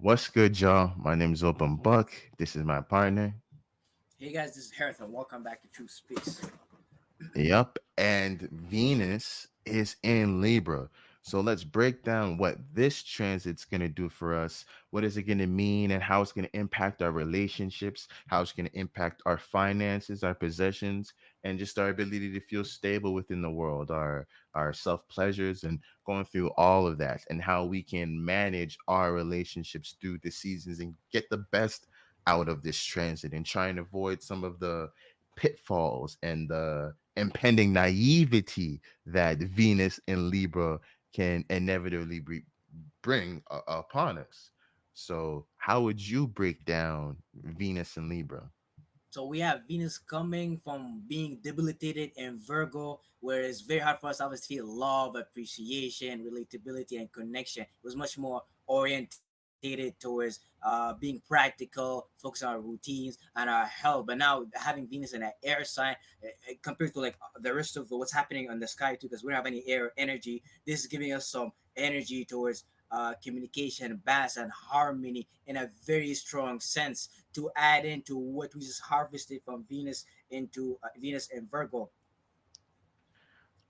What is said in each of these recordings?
What's good, y'all? My name is Open Buck. This is my partner. Hey guys, this is Harrison. Welcome back to TruSpace. Yup. And Venus is in Libra. So let's break down what this transit's going to do for us. What is it going to mean and how it's going to impact our relationships, how it's going to impact our finances, our possessions, and just our ability to feel stable within the world, our self-pleasures and going through all of that and how we can manage our relationships through the seasons and get the best out of this transit and try and avoid some of the pitfalls and the impending naivety that Venus and Libra can inevitably bring upon us. So, how would you break down Venus and Libra? So we have Venus coming from being debilitated in Virgo, where it's very hard for us to always feel love, appreciation, relatability, and connection. It was much more orientated towards being practical, focus on our routines and our health. But now having Venus in that air sign, compared to like the rest of what's happening on the sky too, because we don't have any air energy. This is giving us some energy towards communication, balance, and harmony in a very strong sense to add into what we just harvested from Venus into Venus and Virgo.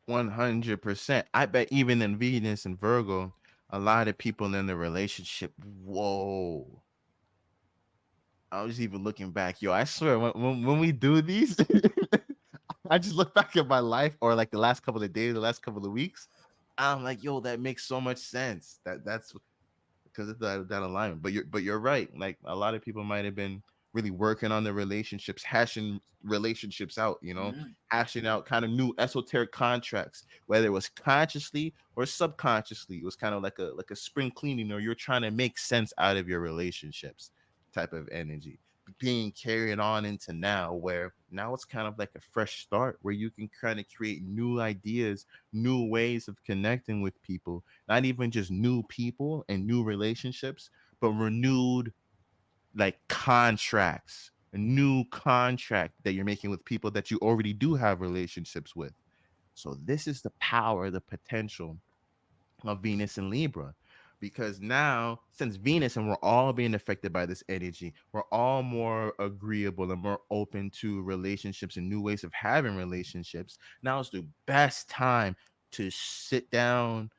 100%. I bet even in Venus and Virgo, a lot of people in the relationship, whoa. I was even looking back, yo. I swear, when we do these, I just look back at my life or like the last couple of days, the last couple of weeks. I'm like, yo, that makes so much sense. That's because of that alignment. But you're right. Like a lot of people might have been really working on their relationships, hashing relationships out, Mhm. hashing out kind of new esoteric contracts, whether it was consciously or subconsciously. It was kind of like a spring cleaning, or you're trying to make sense out of your relationships type of energy being carried on into now, where now it's kind of like a fresh start where you can kind of create new ideas, new ways of connecting with people, not even just new people and new relationships, but renewed like contracts, a new contract that you're making with people that you already do have relationships with. So this is the power, the potential of Venus and Libra. Because now, since Venus and we're all being affected by this energy, we're all more agreeable and more open to relationships and new ways of having relationships. Now is the best time to sit down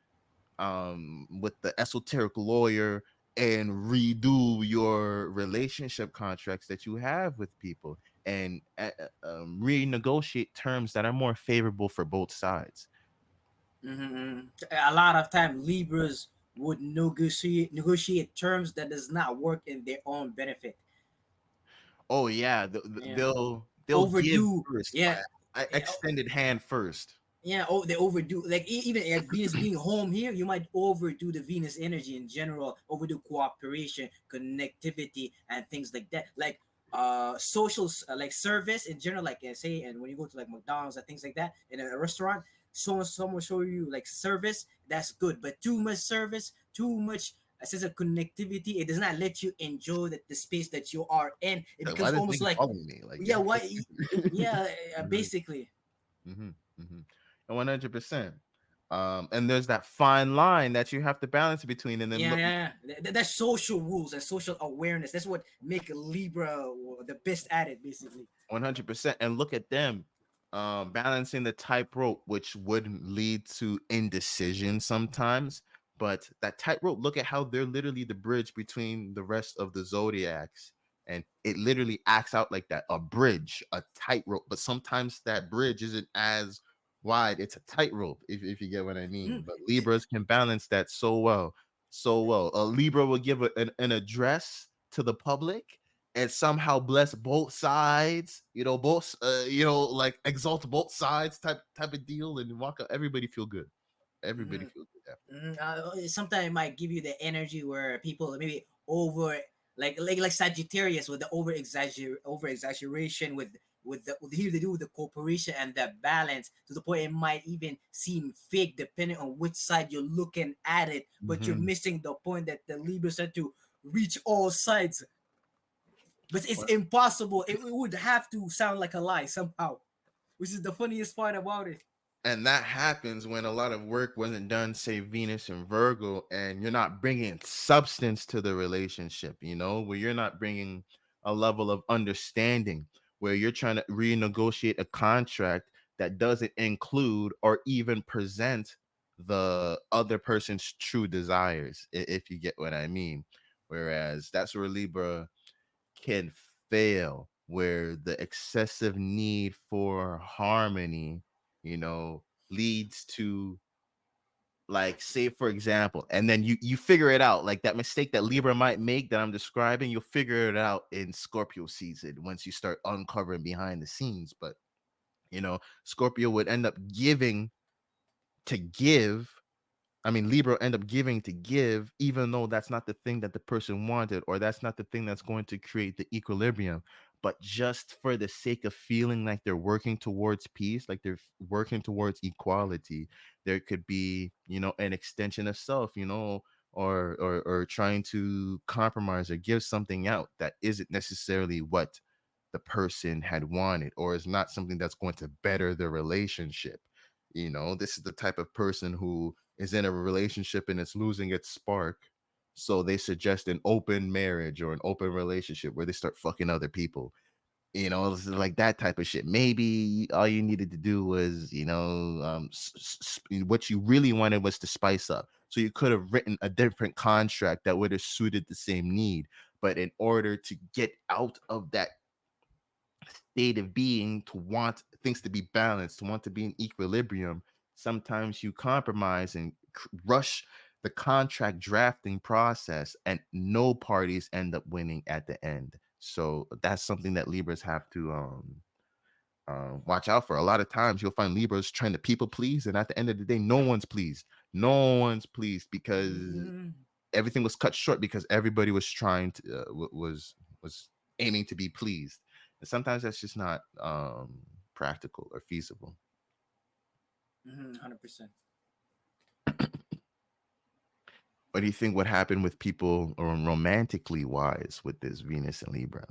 with the esoteric lawyer and redo your relationship contracts that you have with people and renegotiate terms that are more favorable for both sides. Mhm. A lot of time Libras would negotiate terms that does not work in their own benefit. Oh yeah, Yeah, they'll give overdue. first. Yeah, I yeah, extended hand first. yeah. Oh, they overdo. Like even at Venus being home here, you might overdo the Venus energy in general, overdo cooperation, connectivity, and things like that. Like social like service in general, like say, and when you go to like McDonald's and things like that in a restaurant, someone show you like service, that's good, but too much service, too much a sense of connectivity, it does not let you enjoy the space that you are in. It Like, why becomes this almost nigga like, following me? Like, yeah, get why, yeah, right. basically. Mm-hmm, mm-hmm. And 100%. And there's that fine line that you have to balance between, and then Yeah, look, yeah, yeah. That's social rules and social awareness. That's what make Libra the best at it, basically. 100%, and look at them balancing the tightrope, which would lead to indecision sometimes. But that tightrope, look at how they're literally the bridge between the rest of the zodiacs, and it literally acts out like that, a bridge, a tightrope. But sometimes that bridge isn't as wide, it's a tightrope, if you get what I mean. Mm. But Libras can balance that so well, so well. A Libra will give an address to the public and somehow bless both sides, both like exalt both sides type of deal, and walk out, everybody feel good. Everybody Mm. feel good after that. Sometimes it might give you the energy where people maybe over like Sagittarius with the over exaggeration with here to do with the cooperation and the balance to the point it might even seem fake depending on which side you're looking at it, but you're Mm-hmm. missing the point that the Libra said to reach all sides. But it's Well, impossible. It would have to sound like a lie somehow, which is the funniest part about it. And that happens when a lot of work wasn't done, say Venus and Virgo, and you're not bringing substance to the relationship, where you're not bringing a level of understanding, where you're trying to renegotiate a contract that doesn't include or even present the other person's true desires, if you get what I mean. Whereas that's where Libra can fail, where the excessive need for harmony, leads to, like, say for example, and then you figure it out, like that mistake that Libra might make that I'm describing, you'll figure it out in Scorpio season once you start uncovering behind the scenes. But Scorpio would end up giving to give. I mean, Libra end up giving to give, even though that's not the thing that the person wanted, or that's not the thing that's going to create the equilibrium. But just for the sake of feeling like they're working towards peace, like they're working towards equality, there could be, an extension of self, or trying to compromise or give something out that isn't necessarily what the person had wanted, or is not something that's going to better the relationship. This is the type of person who is in a relationship and it's losing its spark. So they suggest an open marriage or an open relationship where they start fucking other people. It's like that type of shit. Maybe all you needed to do was, what you really wanted was to spice up. So you could have written a different contract that would have suited the same need. But in order to get out of that state of being, to want things to be balanced, to want to be in equilibrium, sometimes you compromise and rush the contract drafting process, and no parties end up winning at the end. So that's something that Libras have to watch out for. A lot of times you'll find Libras trying to people please, and at the end of the day, no one's pleased. No one's pleased because Mhm. everything was cut short because everybody was trying to was aiming to be pleased, and sometimes that's just not practical or feasible. 100%. What do you think would happen with people romantically wise with this Venus and Libra?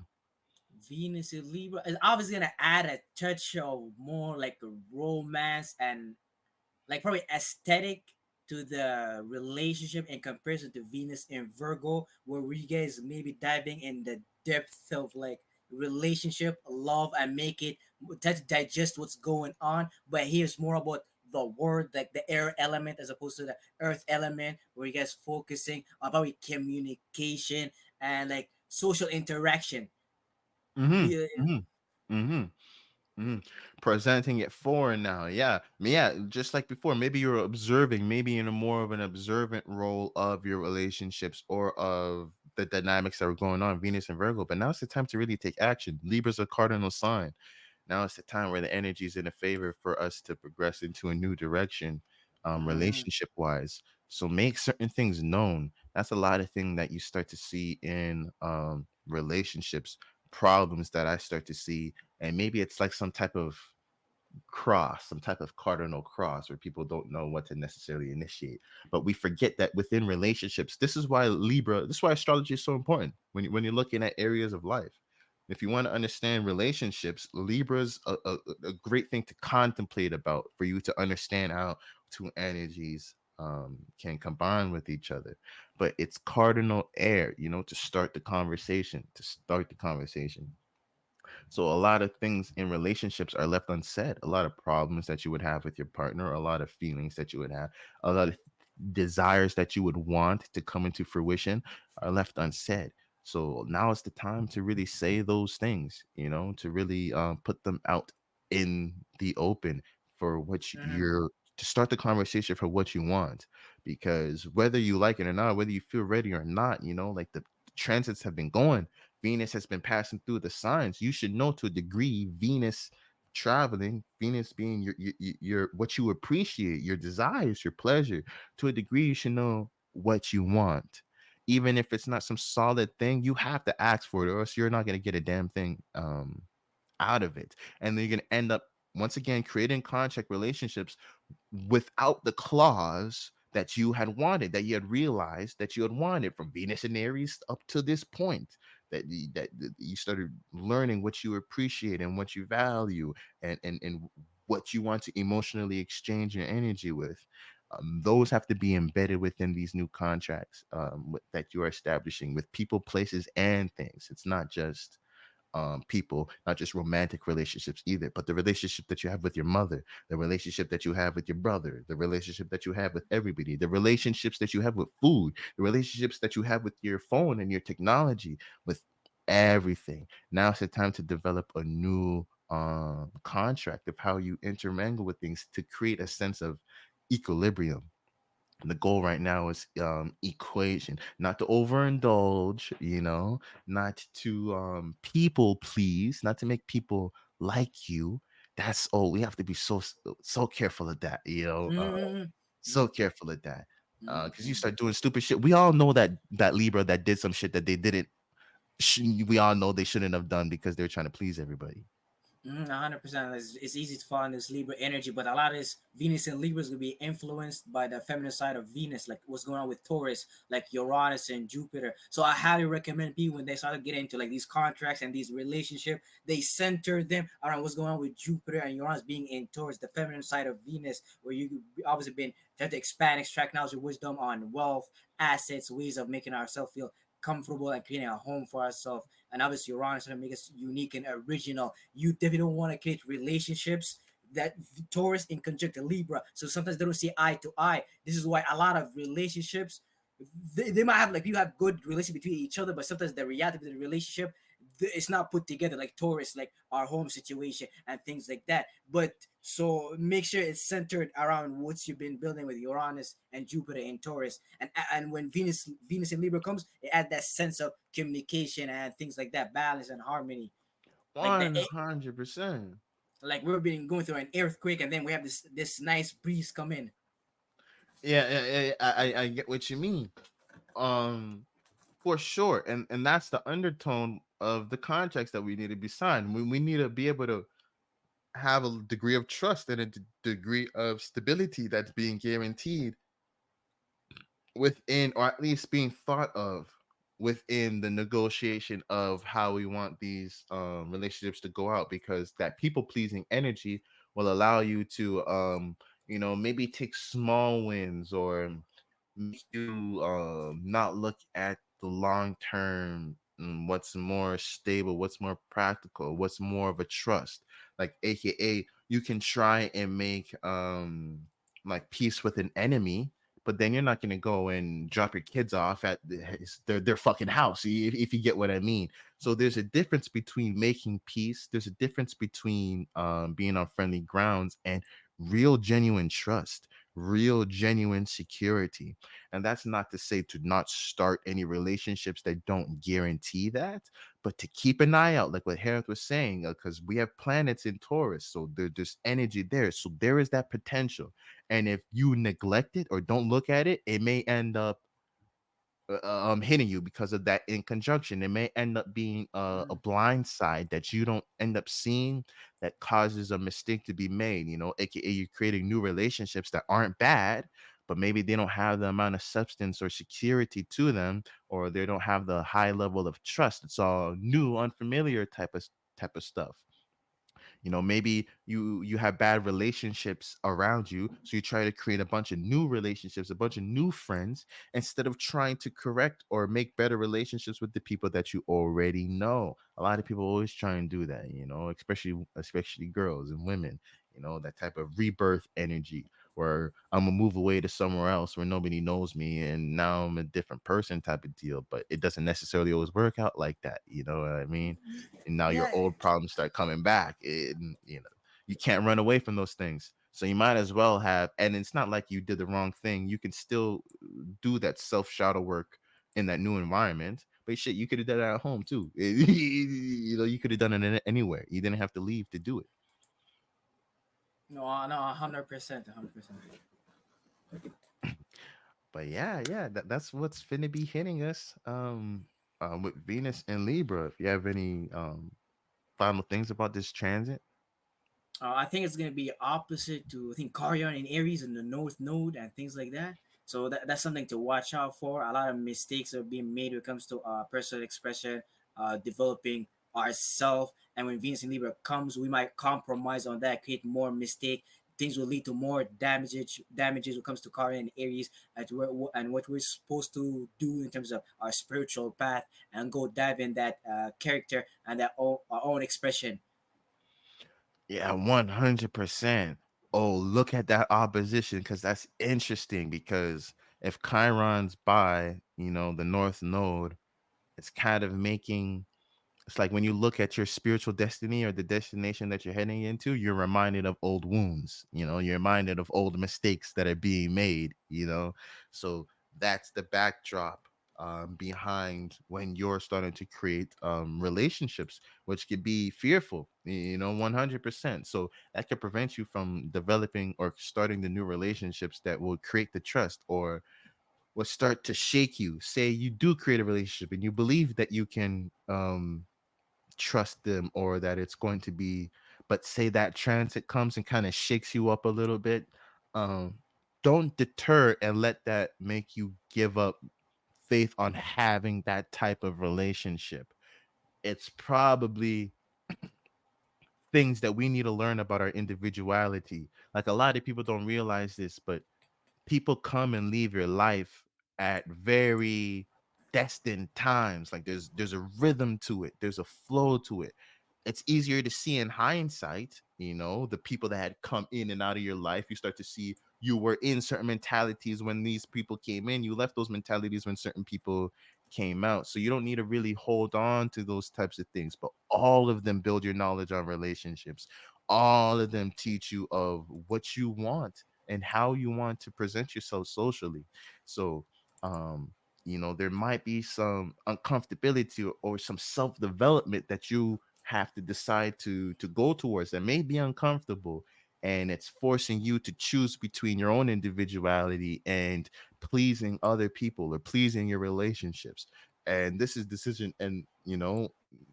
Venus in Libra is obviously gonna add a touch of more like a romance and like probably aesthetic to the relationship in comparison to Venus in Virgo, where we guys maybe diving in the depth of like relationship, love, and make it digest what's going on. But here's more about the word, like the air element as opposed to the earth element, where you guys focusing about communication and like social interaction. Mm-hmm. Be- Mm-hmm. Mm-hmm. Mm-hmm. Presenting it foreign now. Yeah. Yeah. Just like before, maybe you're observing, maybe in a more of an observant role of your relationships or of the dynamics that were going on, Venus and Virgo. But now it's the time to really take action. Libra's a cardinal sign. Now it's the time where the energy is in a favor for us to progress into a new direction, Mhm, relationship wise. So make certain things known. That's a lot of thing that you start to see in relationships, problems that I start to see. And maybe it's like some type of cross, some type of cardinal cross, where people don't know what to necessarily initiate. But we forget that within relationships, this is why this is why astrology is so important when you're looking at areas of life. If you want to understand relationships, Libra's a great thing to contemplate about, for you to understand how two energies can combine with each other. But it's cardinal air, to start the conversation, so a lot of things in relationships are left unsaid. A lot of problems that you would have with your partner, a lot of feelings that you would have, a lot of desires that you would want to come into fruition are left unsaid. So now is the time to really say those things, to really put them out in the open for what mhm, you're to start the conversation for what you want. Because whether you like it or not, whether you feel ready or not, like the transits have been going, Venus has been passing through the signs. You should know to a degree, Venus traveling, Venus being your what you appreciate, your desires, your pleasure. To a degree, you should know what you want. Even if it's not some solid thing, you have to ask for it, or else you're not going to get a damn thing out of it. And then you're going to end up once again creating contract relationships without the clause that you had wanted, that you had realized that you had wanted from Venus and Aries up to this point, that you started learning what you appreciate and what you value, and what you want to emotionally exchange your energy with, those have to be embedded within these new contracts, that you are establishing with people, places, and things. It's not just people, not just romantic relationships either, but the relationship that you have with your mother, the relationship that you have with your brother, the relationship that you have with everybody, the relationships that you have with food, the relationships that you have with your phone and your technology, with everything. Now it's the time to develop a new contract of how you intermingle with things to create a sense of equilibrium. The goal right now is equation, not to overindulge, not to people please, not to make people like you. That's all. We have to be so careful of that, Mm-hmm. so careful of that, because you Mm-hmm. start doing stupid shit. We all know that Libra that did some shit that they didn't, we all know they shouldn't have done because they're trying to please everybody. 100%. It's easy to fall in this Libra energy, but a lot of this Venus and Libra is going to be influenced by the feminine side of Venus, like what's going on with Taurus, like Uranus and Jupiter. So I highly recommend people when they start to get into like these contracts and these relationships, they center them around what's going on with Jupiter and Uranus being in Taurus, the feminine side of Venus, where you obviously been trying to expand, extract knowledge and wisdom on wealth, assets, ways of making ourselves feel comfortable and creating a home for ourselves. And obviously Uranus is going to make us unique and original. You definitely don't want to create relationships that Taurus in conjunct Libra. So sometimes they don't see eye to eye. This is why a lot of relationships, they might have like people have good relationship between each other, but sometimes the reality of the relationship, it's not put together like Taurus, like our home situation and things like that. But so make sure it's centered around what you've been building with Uranus and Jupiter in Taurus, and when Venus in Libra comes, it adds that sense of communication and things like that, balance and harmony. Like that, 100%. like we've been going through an earthquake, and then we have this nice breeze come in. Yeah, I get what you mean. Um, for sure, and that's the undertone of the contracts that we need to be signed. We need to be able to have a degree of trust and a degree of stability that's being guaranteed within, or at least being thought of within the negotiation of how we want these relationships to go out, because that people pleasing energy will allow you to maybe take small wins, or make you not look at the long term, what's more stable, what's more practical, what's more of a trust, like aka you can try and make like peace with an enemy, but then you're not going to go and drop your kids off at their fucking house, if you get what I mean. So there's a difference between making peace, there's a difference between being on friendly grounds, and real genuine trust, real genuine security. And that's not to say to not start any relationships that don't guarantee that, but to keep an eye out, like what Harith was saying, because we have planets in Taurus, so there's energy there, so there is that potential. And if you neglect it or don't look at it, it may end up hitting you because of that in conjunction. It may end up being a blind side that you don't end up seeing, that causes a mistake to be made, aka you're creating new relationships that aren't bad, but maybe they don't have the amount of substance or security to them, or they don't have the high level of trust. It's all new, unfamiliar type of stuff. Maybe you have bad relationships around you, so you try to create a bunch of new relationships, a bunch of new friends, instead of trying to correct or make better relationships with the people that you already know. A lot of people always try and do that, especially girls and women, that type of rebirth energy, where I'm gonna move away to somewhere else where nobody knows me, and now I'm a different person type of deal. But it doesn't necessarily always work out like that, you know what I mean? And now your Yeah. old problems start coming back, and you can't run away from those things, so you might as well have. And it's not like you did the wrong thing, you can still do that self shadow work in that new environment. But shit, you could have done it at home too. You could have done it anywhere. You didn't have to leave to do it. No, no, 100%, 100%. But yeah, that's what's finna be hitting us with Venus and Libra. If you have any final things about this transit. I think it's gonna be opposite to, I think, Carrion and Aries in the North Node and things like that. So that's something to watch out for. A lot of mistakes are being made when it comes to personal expression, developing ourselves. And when Venus in Libra comes, we might compromise on that, create more mistake. Things will lead to more damages when it comes to Chiron and Aries, and what we're supposed to do in terms of our spiritual path, and go dive in that character and our own expression. Yeah, 100%. Oh, look at that opposition, because that's interesting. Because if Chiron's by, the North Node, it's kind of making it's like when you look at your spiritual destiny or the destination that you're heading into, you're reminded of old wounds, you're reminded of old mistakes that are being made. So that's the backdrop behind when you're starting to create relationships, which could be fearful, 100%. So that could prevent you from developing or starting the new relationships that will create the trust, or will start to shake you. Say you do create a relationship and you believe that you can trust them, or that it's going to be, but say that transit comes and kind of shakes you up a little bit. um don't deter and let that make you give up faith on having that type of relationship. It's probably things that we need to learn about our individuality. Like, a lot of people don't realize this, but people come and leave your life at very destined times. Like, there's a rhythm to it, there's a flow to it. It's easier to see in hindsight, the people that had come in and out of your life. You start to see you were in certain mentalities when these people came in, you left those mentalities when certain people came out. So you don't need to really hold on to those types of things, but all of them build your knowledge on relationships. All of them teach you of what you want and how you want to present yourself socially. So there might be some uncomfortability, or some self-development that you have to decide to go towards, that may be uncomfortable, and it's forcing you to choose between your own individuality and pleasing other people or pleasing your relationships. And this is decision, and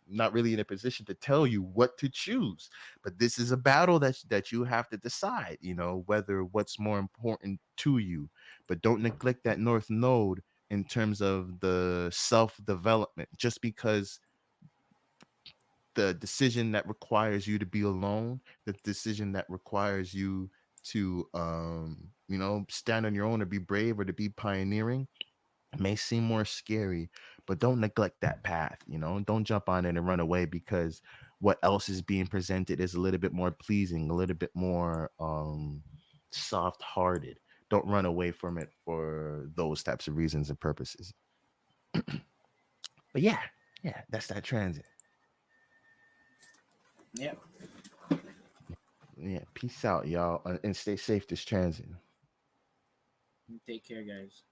not really in a position to tell you what to choose, but this is a battle that you have to decide, whether what's more important to you. But don't neglect that North Node in terms of the self development. Just because the decision that requires you to be alone, the decision that requires you to stand on your own, or be brave, or to be pioneering, may seem more scary, but don't neglect that path. Don't jump on it and run away because what else is being presented is a little bit more pleasing, a little bit more soft hearted. Don't run away from it for those types of reasons and purposes. But yeah, that's that transit. Yep. Yeah, peace out, y'all, and stay safe this transit. Take care, guys.